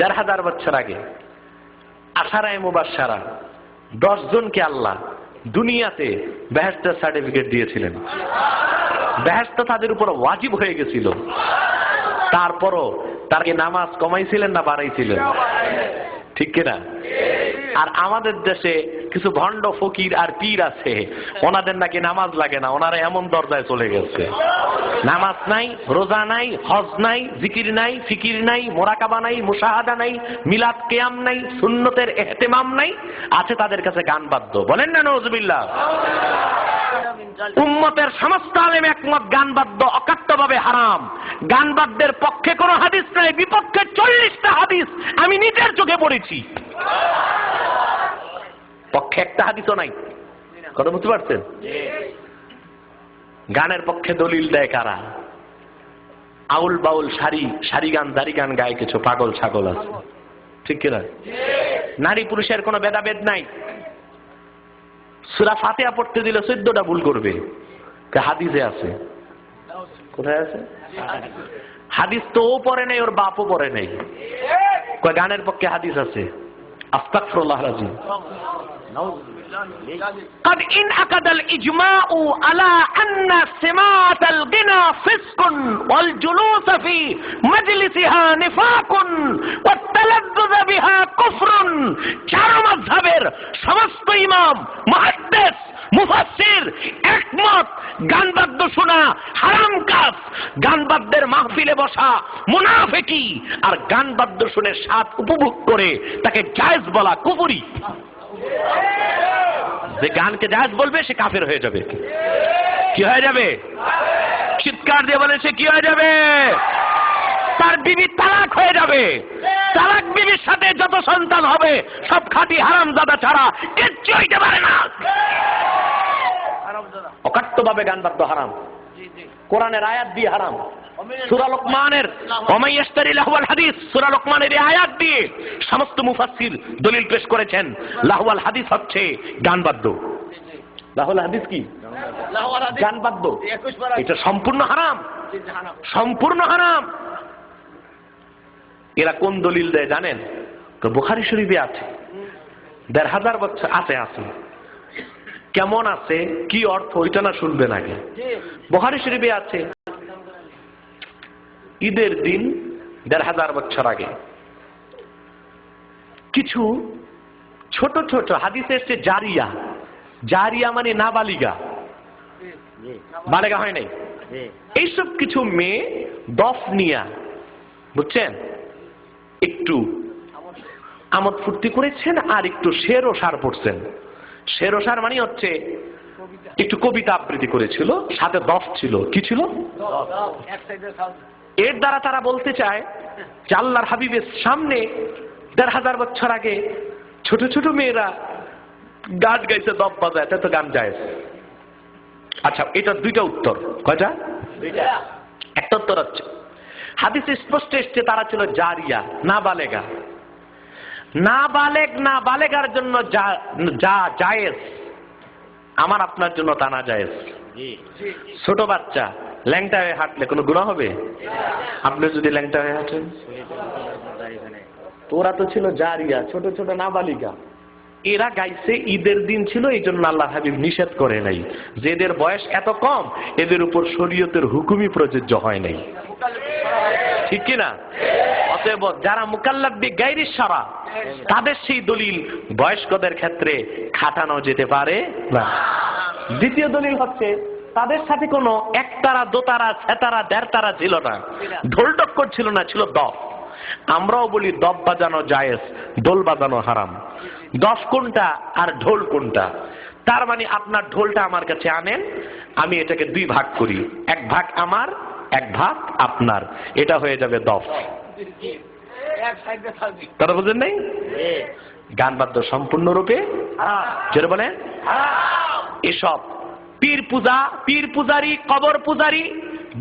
1500 বছর আগে আশারায়ে মুবাশশারা 10 জনকে আল্লাহ দুনিয়াতে বেহেশতের সার্টিফিকেট দিয়েছিলেন। বেহেশত তাদের উপর ওয়াজিব হয়ে গেছিল, তারপরও তার কি নামাজ কমাইছিলেন না বাড়াইছিলেন? ঠিক কিনা? আর আমাদের দেশে কিছু ভণ্ড ফকির আর পীর আছে, ওনাদের নাকি নামাজ লাগে না, ওনারা এমন দরজায় চলে গেছে। নামাজ নাই, রোজা নাই, হজ নাই, জিকির নাই, ফিকির নাই, মোরাকাবা নাই, মুশাহাদা নাই, মিলাদ কিয়াম নাই, সুন্নতের ইহতিমাম নাই, আছে তাদের কাছে গান বাদ্য। বলেন না নাউজুবিল্লাহ? উম্মতের সমস্ত আলেম একমত, গান বাদ্য অকাট্যভাবে হারাম। গান বাদ্যের পক্ষে কোনো হাদিস নাই, বিপক্ষে 40টা হাদিস আমি নিজের চোখে পড়েছি। পক্ষে একটা হাদিসও নাই। কথা বুঝতে পারছেন? গানের পক্ষে দলিল দেয় কারা? আউল বাউল সারি গান দাড়ি গান গায় কিছু পাগল ছাগল আছে। ঠিক কিনা? নারী পুরুষের কোনো ভেদাভেদ নাই। সূরা ফাতিহা পড়তে দিলে 14টা ভুল করবে, হাদিসে আছে। কোথায় আছে? হাদিস তো ও পড়ে নাই, ওর বাপও পড়ে নাই। গানের পক্ষে হাদিস আছে। আস্তাগফিরুল্লাহল আযীম। قد انعقد الإجماع على أن سماعة الغنى فسق والجلوس في مجلسها نفاق والتلذذ بها كفر। চার মাযহাবের সমস্ত ইমাম, মুহাদ্দিস, মুফাসসির একমত, গান বাদ্য শোনা হারাম কাজ। গান বাদ্যের মাহফিলে বসা মুনাফিকি, আর গান বাদ্য শুনে স্বাদ উপভোগ করে তাকে জায়েজ বলা কুফরি। যে গানকে জায়েজ বলবে সে কাফের হয়ে যাবে। কি হয়ে যাবে? চিৎকার দিয়ে বলে সে কি হয়ে যাবে? তার বিবি তালাক হয়ে যাবে। তালাক বিবির সাথে যত সন্তান হবে সব খাঁটি হারামজাদা ছাড়া কিচ্ছু হইতে পারে না। অকাট্যভাবে গান বাদ্য হারাম, কোরআনের আয়াত দিয়ে হারাম। সূরা লোকমানের ওমাই ইশতারি লাহওয়াল হাদিস, সূরা লোকমানের এই আয়াত দিয়ে সমস্ত মুফাসসির দলিল পেশ করেছেন লাহওয়াল হাদিস হচ্ছে গান বাদ্য। লাহওয়াল হাদিস কি? গান বাদ্য। এটা সম্পূর্ণ হারাম, সম্পূর্ণ হারাম। এরা কোন দলিল দেয় জানেন? তো বুখারী শরীফে আছে, 1500 বছর আছে। কেমন আছে, কি অর্থ, ওইটা না শুনবেন আগে। বুখারী শরীফে আছে, ঈদের দিন 1500 বছর আগে কিছু ছোট ছোট হাদিসে এসছে জারিয়া। জারিয়া মানে নাবালিগা, বালেগা হয় নাই। এইসব কিছু মেয়ে দফ নিয়া, বুঝছেন, একটু আমোদ ফুর্তি করেছেন আর একটু শের ও সার পড়ছেন। শের ও সার মানে হচ্ছে একটু কবিতা আবৃত্তি করেছিল, সাথে দফ ছিল। কি ছিল? এর দ্বারা তারা বলতে চায় যে আল্লাহর হাবিবের সামনে 1500 বছর আগে ছোট ছোট মেয়েরা গান গাইছে, দফ বাজায়, তো গান জায়েজ। আচ্ছা, এটা দুইটা উত্তর। কয়টা? একটা উত্তর হচ্ছে হাদিসে স্পষ্ট এসছে তারা ছিল জারিয়া, নাবালেগা। নাবালেগ নাবালেগার জন্য যা জায়েজ, আমার আপনার জন্য তা না জায়েজ। ছোট বাচ্চা ল্যাংটা হয়ে হাঁটলে কোনো গুনাহ হবে? আপনি যদি ল্যাংটা হয়ে হাঁটেন? তোরা তো ছিল জারিয়া, ছোট ছোট নাবালিকা। এরা গাইছে, ঈদের দিন ছিল, এই জন্য আল্লাহ হাবিব নিষেধ করে নাই যে এদের বয়স এত কম, এদের উপর শরীয়তের হুকুমই প্রযোজ্য হয় নাই। ঠিক কিনা? অতএব যারা মুকাল্লাফ বিগাইরি শারা, তাদের সেই দলিল বয়স্কদের ক্ষেত্রে খাটানো যেতে পারে না। দ্বিতীয় দলিল হচ্ছে তাদের সাথে কোনো একতারা, দোতারা, ছেতারা, দেড়তারা ছিল না, ঢোল টক্কর ছিল না, ছিল দফ। আমরাও বলি দফ বাজানো জায়েজ, ঢোল বাজানো হারাম। দফ কোনটা আর ঢোল কোনটা? তার মানে আপনার ঢোলটা আমার কাছে আনেন, আমি এটাকে 2 ভাগ করি, 1 ভাগ আমার, 1 ভাগ আপনার, এটা হয়ে যাবে দফ। তারা বুঝেন নাই? গান বাদ্য সম্পূর্ণরূপে যেটা বলে এসব পীর পূজা, পীর পূজারি, কবর পূজারি,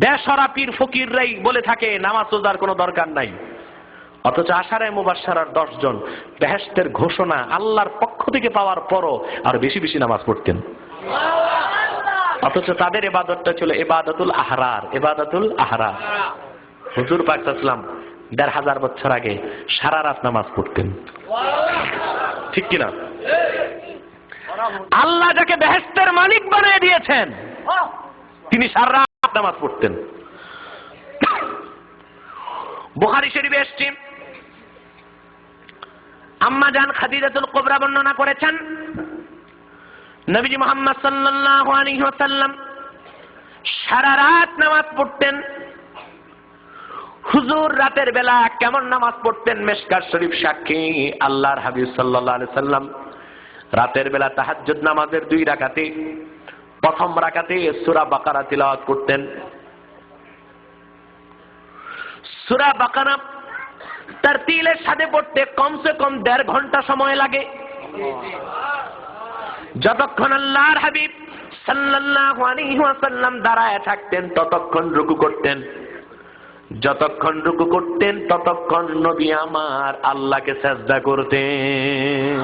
বেশরা পীর ফকিররাই বলে থাকে নামাজ রোজার কোনো দরকার নাই। অথচ আশারায়ে মুবাশশারার 10 জন বেহেশতের ঘোষণা আল্লাহর পক্ষ থেকে পাওয়ার পরও আর বেশি বেশি নামাজ পড়তেন। অথচ তাদের ইবাদতটা ছিল ইবাদতুল আহরার, ইবাদতুল আহরার। হুজুর পাক সাল্লাল্লাহু আলাইহি ওয়াসাল্লাম 1500 বছর আগে সারা রাত নামাজ পড়তেন, ঠিক কিনা? আল্লাহ যাকে বেহেশতের মালিক বানিয়ে দিয়েছেন তিনি সারা রাত নামাজ পড়তেন। বুখারী শরীফে এসেছে, আম্মা জান খাদিজাতুল কুবরা বর্ণনা করেছেন, নবীজি মুহাম্মদ সাল্লাল্লাহু আলাইহি ওয়াসাল্লাম সারা রাত নামাজ পড়তেন। হুজুর রাতের বেলা কেমন নামাজ পড়তেন মিশকাত শরীফ সাক্ষী। আল্লাহর হাবিব সাল্লাল্লাহু আলাইহি সাল্লাম রাতের বেলা তাহাজ্জুদ নামাজের 2 রাকাতে প্রথম রাকাতে সূরা বাকারা তিলাওয়াত করতেন। সূরা বাকারা তারতিলের সাথে পড়তে কমসে কম 1.5 ঘন্টা সময় লাগে। যতক্ষণ আল্লাহর হাবিব সাল্লাল্লাহু আলাইহি ওয়াসাল্লাম দাঁড়ায় থাকতেন ততক্ষণ রুকু করতেন, যতক্ষণ রুকু করতেন ততক্ষণ নবী আমার আল্লাহকে সিজদা করতেন।